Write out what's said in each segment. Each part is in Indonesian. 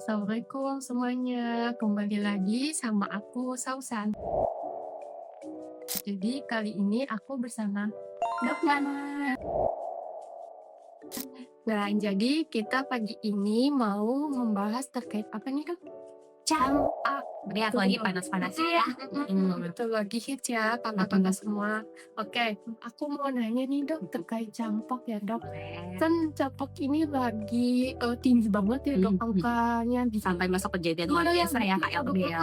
Assalamualaikum semuanya, kembali lagi sama aku Sausan. Jadi kali ini aku bersama Dok Nana. Nah, jadi kita pagi ini mau membahas terkait apa nih Dok? Campak. Ini aku lagi panas-panasnya ya. Betul, lagi hits ya kakak-kakak semua. Oke, aku mau nanya nih Dok terkait campak ya Dok. Kan campak ini lagi tinggi banget ya Dok angkanya. Sampai masuk kejadian luar biasa ya Kak LB ya.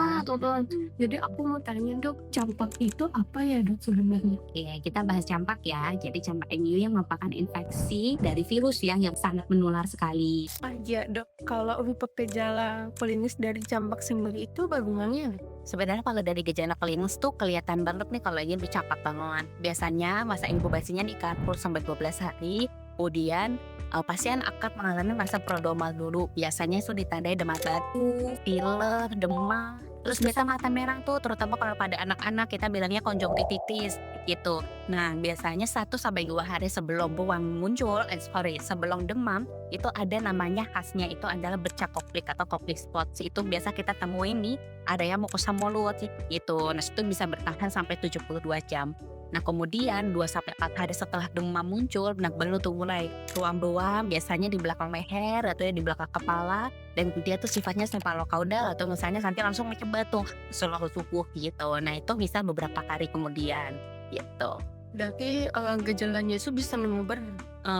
Jadi aku mau tanya Dok, campak itu apa ya Dok sebenarnya? Oke, kita bahas campak ya. Jadi campak ini yang merupakan infeksi dari virus yang sangat menular sekali. Iya Dok, kalau untuk gejala klinis dari campak sendiri itu bagaimana ya? Sebenarnya kalau dari gejala klinis tuh kelihatan banget nih kalau ingin bercampak banget. Biasanya masa inkubasinya di 10-12 hari. Kemudian pasien akan mengalami masa prodromal dulu. Biasanya itu ditandai demam batuk, pilek, demam. Terus biasa mata merah tuh, terutama kalau pada anak-anak kita bilangnya konjungtivitis gitu. Nah, biasanya 1-2 hari sebelum buang muncul, sebelum demam, itu ada namanya khasnya itu adalah bercak koplik atau koplik spots. Itu biasa kita temuin nih, ada yang mukosa mulut gitu. Nah, itu bisa bertahan sampai 72 jam. Nah, kemudian 2-4 hari setelah demam muncul, nah baru tuh mulai ruam-ruam, biasanya di belakang leher atau di belakang kepala, dan dia tuh sifatnya sempalokaudal atau misalnya nanti langsung menyebar tuh seluruh tubuh gitu. Nah, itu bisa beberapa hari kemudian gitu. Berarti gejalanya itu bisa menyebar.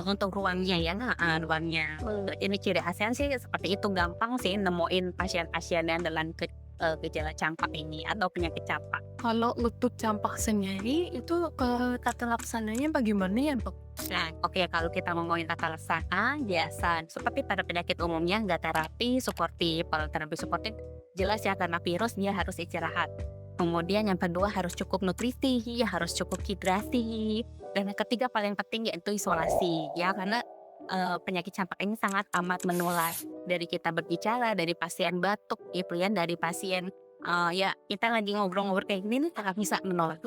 Untuk ruangnya ya, ruangnya. Ini ciri khasnya sih seperti itu, gampang sih nemuin pasien-pasien yang dengan gejala campak ini atau penyakit campak. Kalau untuk campak sendiri itu tata laksananya bagaimana ya Dok? Nah, oke, kalau kita ngomongin tata laksana, biasa seperti pada penyakit umumnya nggak terapi suportif. Kalau terapi suportif jelas ya karena virus dia harus istirahat. Kemudian yang kedua harus cukup nutrisi, harus cukup hidrasi. Dan yang ketiga paling penting yaitu isolasi ya karena penyakit campak ini sangat amat menular dari kita berbicara, dari pasien batuk, kemudian dari pasien ya kita lagi ngobrol-ngobrol kayak gini nih sangat bisa menular.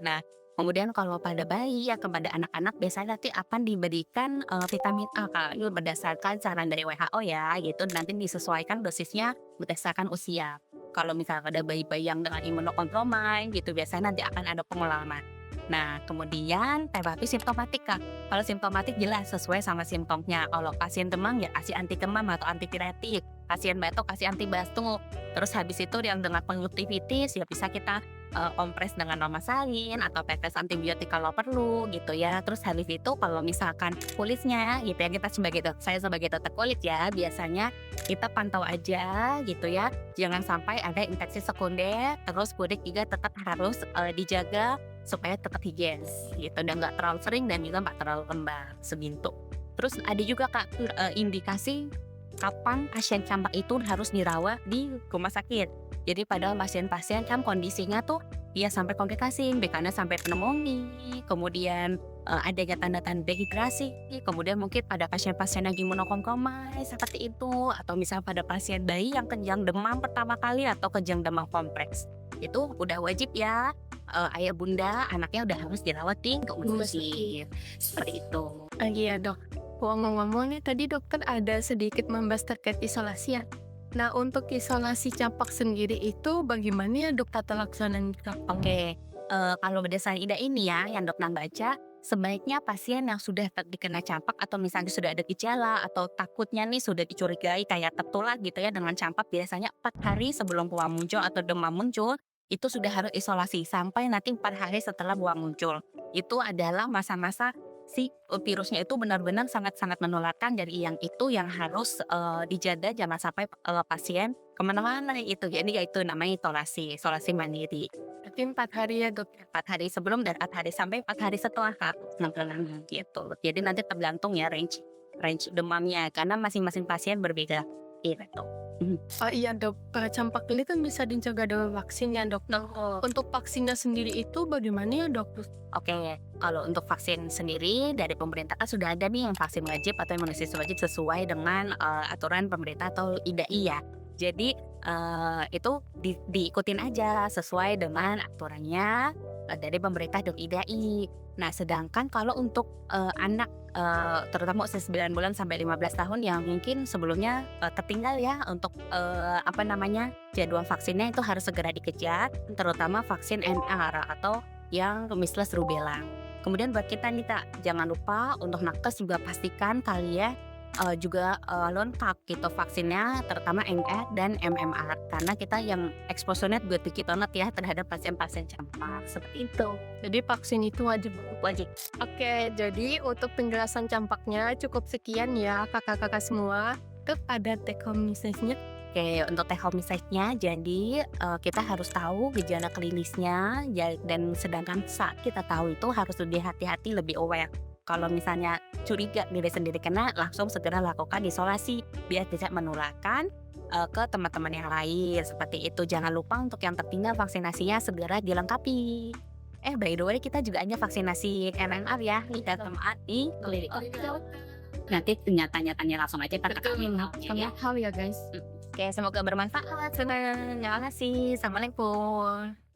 Nah, kemudian kalau pada bayi ya kepada anak-anak biasanya nanti akan diberikan vitamin A kalau berdasarkan saran dari WHO ya, gitu nanti disesuaikan dosisnya berdasarkan usia. Kalau misalnya ada bayi-bayi yang dengan imunokompromis gitu biasanya nanti akan ada pengulaman. Nah, kemudian terapi simptomatik Kak. Kalau simptomatik jelas sesuai sama simptomnya. Kalau pasien demam ya kasih anti demam atau antipiretik. Pasien batuk kasih anti batuk. Terus habis itu yang dengan konjungtivitis ya bisa kita kompres dengan normalsalin atau tetes antibiotik kalau perlu gitu ya. Terus habis itu kalau misalkan kulitnya gitu ya saya sebagai dokter kulit ya biasanya kita pantau aja gitu ya. Jangan sampai ada infeksi sekunder. Terus kulit juga tetap harus dijaga supaya tetap higienis gitu dan nggak terlalu sering dan juga nggak terlalu lembab segitu. Terus ada juga Kak indikasi kapan pasien campak itu harus dirawat di rumah sakit. Jadi pada pasien-pasien kan kondisinya tuh dia sampai komplikasi, karena sampai pneumonia, kemudian adanya tanda-tanda dehidrasi, kemudian mungkin pada pasien-pasien yang imunokompromis seperti itu, atau misalnya pada pasien bayi yang kejang demam pertama kali atau kejang demam kompleks. Itu udah wajib ya ayah bunda anaknya udah harus dirawat di rumah sakit seperti itu. Iya Dok. Ngomong-ngomong nih tadi dokter ada sedikit membahas terkait isolasi ya. Nah untuk isolasi campak sendiri itu bagaimana ya Dok tata laksananya? Oke, kalau berdasarkan IDA ini ya yang dokter baca, sebaiknya pasien yang sudah dikena campak atau misalnya sudah ada gejala atau takutnya nih sudah dicurigai kayak tertular gitu ya dengan campak biasanya 4 hari sebelum buang muncul atau demam muncul itu sudah harus isolasi sampai nanti 4 hari setelah buang muncul. Itu adalah masa-masa si virusnya itu benar-benar sangat-sangat menularkan dari yang itu yang harus dijaga jangan sampai pasien kemana-mana itu. Jadi ya itu namanya isolasi mandiri. Berarti 4 hari ya Dok? 4 hari sebelum dan 4 hari sampai 4 hari setelah Kak. Gitu. Jadi nanti tergantung ya range demamnya karena masing-masing pasien berbeda gitu. Oh iya Dok, campak ini kan bisa dicegah dengan vaksin ya Dok. Nah untuk vaksinnya sendiri itu bagaimana ya Dok? Oke, kalau untuk vaksin sendiri dari pemerintah kan sudah ada nih yang vaksin wajib atau imunisasi wajib sesuai dengan aturan pemerintah atau IDAI ya. Jadi itu diikutin aja sesuai dengan aturannya. dari pemerintah DKI. Nah, sedangkan kalau untuk anak terutama usia 9 bulan sampai 15 tahun yang mungkin sebelumnya tertinggal ya untuk jadwal vaksinnya itu harus segera dikejar, terutama vaksin MR atau yang measles rubella. Kemudian buat kita nih Kak, jangan lupa untuk nakes juga pastikan kalian juga lengkap gitu vaksinnya, terutama MR dan MMR karena kita yang exposure-nya juga tinggi banget ya terhadap pasien-pasien campak seperti itu. Jadi vaksin itu wajib. Wajib. Oke, jadi untuk penjelasan campaknya cukup sekian ya kakak-kakak semua. Terus ada take home message-nya. Oke, untuk take home message-nya, jadi kita harus tahu gejala klinisnya dan sedangkan saat kita tahu itu harus lebih hati-hati, lebih aware. Kalau misalnya curiga diri sendiri kena, langsung segera lakukan isolasi biar tidak menularkan ke teman-teman yang lain. Seperti itu. Jangan lupa untuk yang tertinggal vaksinasinya segera dilengkapi. By the way, kita juga ada vaksinasi MMR ya, lidah di klinik. Nanti tanya-tanya langsung aja ke Betul, ya. hal ya guys. Oke, semoga bermanfaat. Senang. Terima kasih. Assalamualaikum.